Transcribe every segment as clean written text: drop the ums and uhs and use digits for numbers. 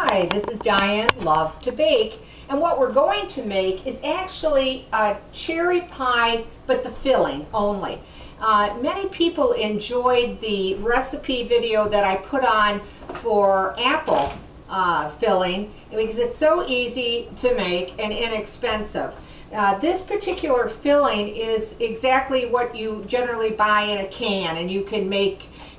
Hi, this is Diane Lovetobake, and what we're going to make is actually a cherry pie, but the filling only. Many people enjoyed the recipe video that I put on for apple filling because it's so easy to make and inexpensive. This particular filling is exactly what you generally buy in a can, and you can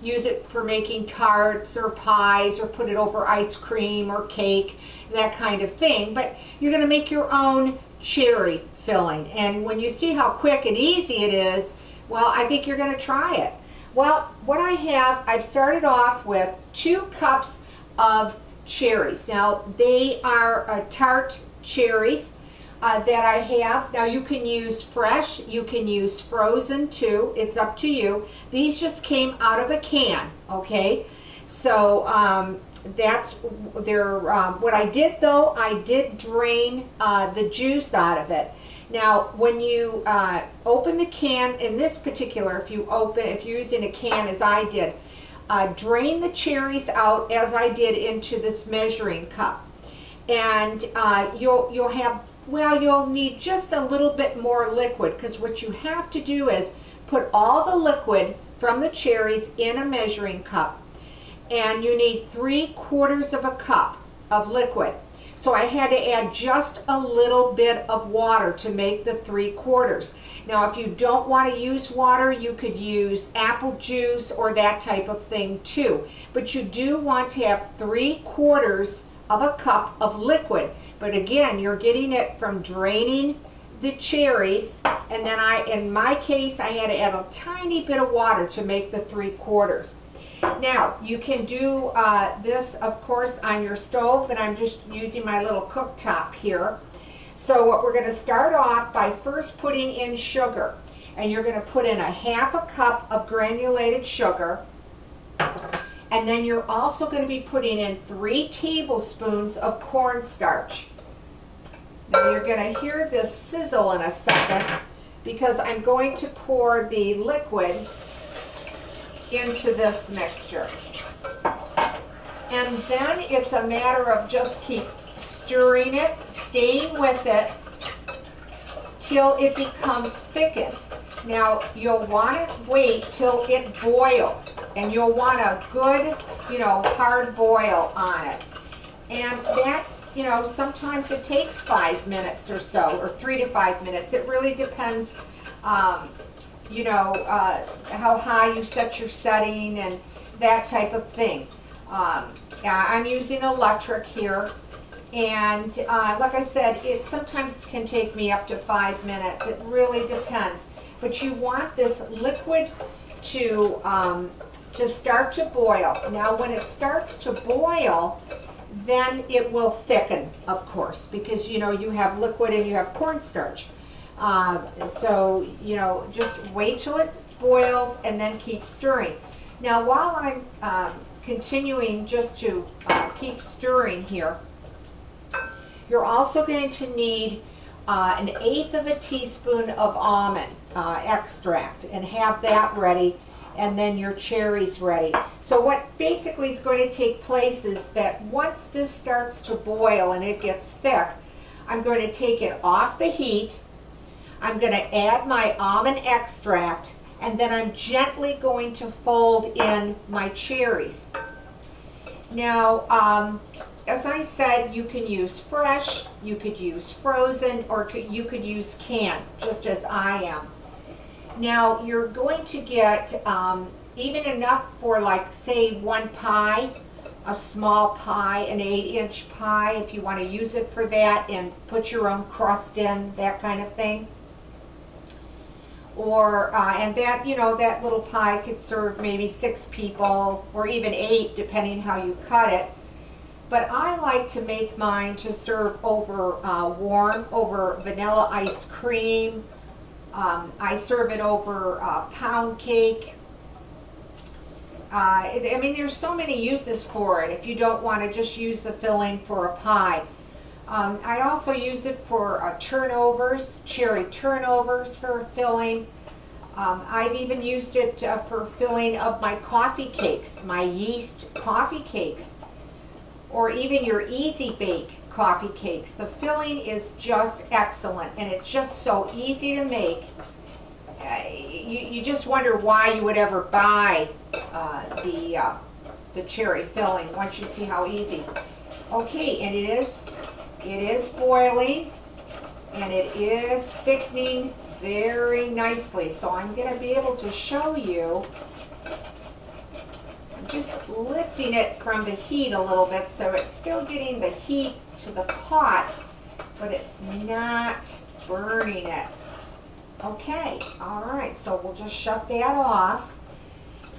use it for making tarts or pies or put it over ice cream or cake, that kind of thing. But you're going to make your own cherry filling, and when you see how quick and easy it is, well, I think you're going to try it. Well, what I've started off with 2 cups of cherries. Now, they are tart cherries that I have. Now, you can use fresh, you can use frozen too. It's up to you. These just came out of a can, okay? So what I did though, I did drain the juice out of it. Now, when you open the can, in this particular, if you're using a can as I did, drain the cherries out as I did into this measuring cup. And you'll need just a little bit more liquid, because what you have to do is put all the liquid from the cherries in a measuring cup, and you need 3/4 of a cup of liquid. So I had to add just a little bit of water to make the 3/4. Now, if you don't want to use water, you could use apple juice or that type of thing too. But you do want to have 3/4 of a cup of liquid. But again, you're getting it from draining the cherries, and then in my case, I had to add a tiny bit of water to make the 3/4. Now, you can do this, of course, on your stove, and I'm just using my little cooktop here. So what we're going to start off by first putting in sugar, and you're going to put in 1/2 cup of granulated sugar, and then you're also going to be putting in 3 tablespoons of cornstarch. Now, you're going to hear this sizzle in a second because I'm going to pour the liquid into this mixture. And then it's a matter of just keep stirring it, staying with it till it becomes thickened. Now, you'll want to wait till it boils, and you'll want a good, hard boil on it. And that, sometimes it takes 5 minutes or so, or 3 to 5 minutes. It really depends, how high you set your setting and that type of thing. I'm using electric here. And like I said, it sometimes can take me up to 5 minutes. It really depends. But you want this liquid to start to boil. Now, when it starts to boil, then it will thicken, of course, because you have liquid and you have cornstarch. So just wait till it boils and then keep stirring. Now, while I'm continuing just to keep stirring here, you're also going to need 1/8 of a teaspoon of almond extract, and have that ready, and then your cherries ready. So what basically is going to take place is that once this starts to boil and it gets thick, I'm going to take it off the heat. I'm going to add my almond extract, and then I'm gently going to fold in my cherries. Now, as I said, you can use fresh, you could use frozen, or you could use canned, just as I am. Now, you're going to get even enough for, like, say, 1 pie, a small pie, an 8-inch pie, if you want to use it for that and put your own crust in, that kind of thing. Or, and that, that little pie could serve maybe 6 people, or even 8, depending how you cut it. But I like to make mine to serve over warm, over vanilla ice cream. I serve it over pound cake. I mean, there's so many uses for it if you don't want to just use the filling for a pie. I also use it for turnovers, cherry turnovers for filling. I've even used it for filling of my coffee cakes, my yeast coffee cakes. or even your easy bake coffee cakes. The filling is just excellent, and it's just so easy to make. You just wonder why you would ever buy the cherry filling once you see how easy. Okay, and it is boiling, and it is thickening very nicely. So I'm going to be able to show you. I'm just lifting it from the heat a little bit, so it's still getting the heat to the pot, but it's not burning it. Okay, all right, so we'll just shut that off,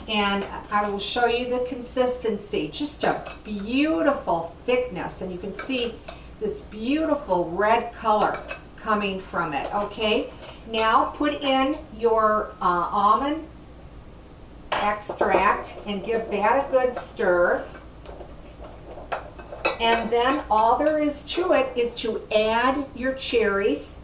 and I will show you the consistency. Just a beautiful thickness, and you can see this beautiful red color coming from it. Okay, now put in your almond extract and give that a good stir. And then all there is to it is to add your cherries.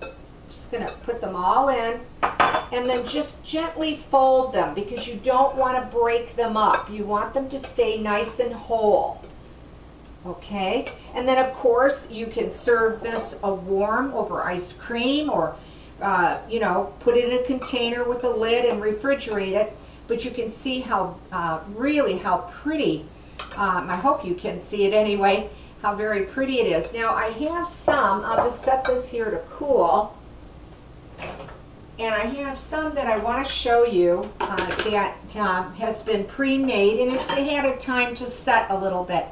Just going to put them all in, and then just gently fold them, because you don't want to break them up. You want them to stay nice and whole. Okay, and then of course you can serve this warm over ice cream, or you know, put it in a container with a lid and refrigerate it. But you can see how really how pretty, I hope you can see it anyway, how very pretty it is. Now I have some, I'll just set this here to cool, and I have some that I want to show you that has been pre-made, and it's had a time to set a little bit.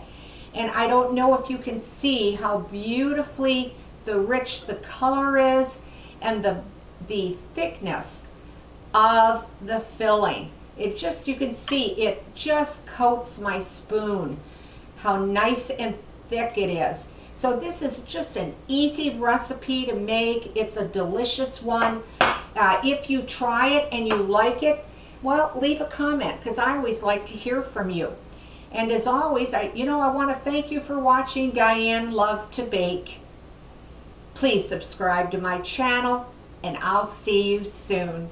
And I don't know if you can see how beautifully rich the color is, and the thickness of the filling. It just, you can see it just coats my spoon, how nice and thick it is. So this is just an easy recipe to make. It's a delicious one. If you try it and you like it, well, leave a comment, because I always like to hear from you. And as always, I want to thank you for watching Diane Lovetobake. Please subscribe to my channel, and I'll see you soon.